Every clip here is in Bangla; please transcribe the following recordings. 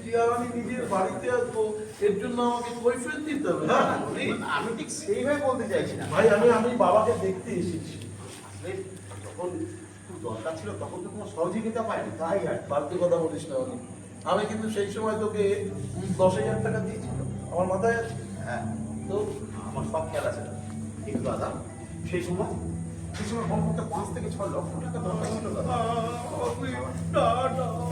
টিয়ারানি নিজের বাড়িতে আসবো, এর জন্য আমাকে কৈফিয়ত দিতে হবে? না, আমি ঠিক সেইভাবে বলতে চাইছি না ভাই, আমি বাবাকে দেখতে এসেছি। আসলে যখন একটু দরকার ছিল তখন তো কোনো সহযোগিতা পাইনি, তাই আর বাড়তি কথা বলিস না অনেক। আমি কিন্তু সেই সময় তোকে 10,000 টাকা দিয়েছিলাম, আমার মাথায় আছে। হ্যাঁ, তো আমার সব খেয়াল আছে দাদা। কিন্তু দাদা সেই সময় কমপক্ষে 5 থেকে 6 লক্ষ টাকা দরকার ছিল দাদা।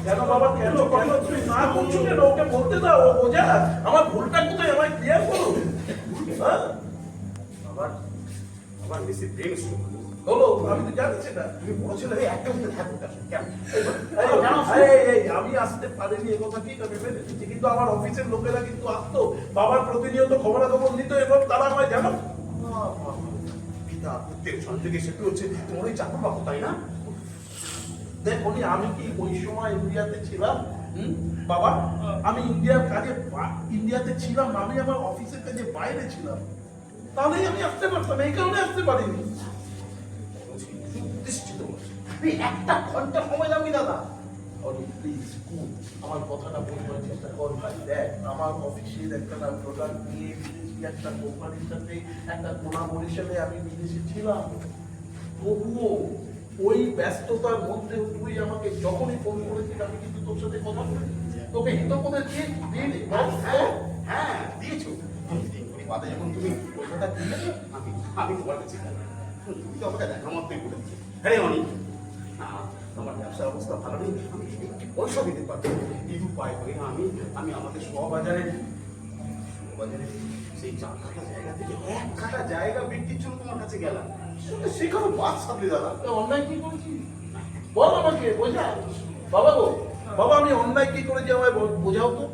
কেন বাবা, কেন কেন তুই না করছো কেন? ওকে বলতে দাও, ও বোঝা। আমার ভুলটা কোথায়, আমায় ক্লিয়ার করো। হ্যাঁ, আবার বেশি প্রেম শুরু করলো। বলো, আমি তো জানছি না। তুমি বড় ছেলে হয়ে একটা উঠতে থাকো কেন? আমি আসতে পারিনি, এ কথা ঠিক আমি মেনে নিচ্ছি, কিন্তু আমার অফিসের লোকেরা কিন্তু আসতো, বাবার প্রতিনিয়ত খবরাখবর নিত এবং তারা আমায় জানো। পিতা পুত্রের সন্দেহে সেটু হচ্ছে তোমার ওই চাকর বাবু, তাই না? দেখো, আমি কি ওই সময় ইন্ডিয়াতে ছিলাম? বাবা, আমি ইন্ডিয়ার কাজে ইন্ডিয়াতে ছিলাম, আমি আমার অফিসের কাজে বাইরে ছিলাম, তাহলেই আমি আসতে পারতাম, এই কারণে আসতে পারিনি। প্রতিষ্ঠিত তুমি একটা ঘন্টা সময় দাও দাদা। প্লিজ আমার কথাটা বোঝার চেষ্টা কর ভাই। দেখ, আমার অফিসের একটা প্রোডাক্ট নিয়ে বিদেশি একটা কোম্পানির সাথে একটা কোলাবোরেশনে আমি বিদেশে ছিলাম। তবুও ওই ব্যস্ততার মধ্যে তুই আমাকে যখনই ফোন করেছিস, আমি কিন্তু তোর সাথে কথা বলি, তোকে হিতোপদে দিয়ে হ্যাঁ দিয়েছো। বাদে যখন তুমি ওই কথা দিলে আমি আমি তোমার কাছে গেলাম, তুমি তো আমাকে দেখা মাত্রই বলে দিচ্ছি, হ্যাঁ অনেক আমার ব্যবসার অবস্থা ভালো নেই, আমি একটু পয়সা দিতে পারবো। এই উপায় করে আমি আমাদের শোভাবাজারে সেই 4 কাঠা জায়গা থেকে 1 কাঠা জায়গা বিক্রির জন্য তোমার কাছে গেলাম। সেখানে বাদ সামনে দাদা। অন্যায় কি করেছি বল আমাকে, বোঝা। বাবা গো, বাবা, আমি অন্যায় কি করেছি আমায় বোঝাও তো।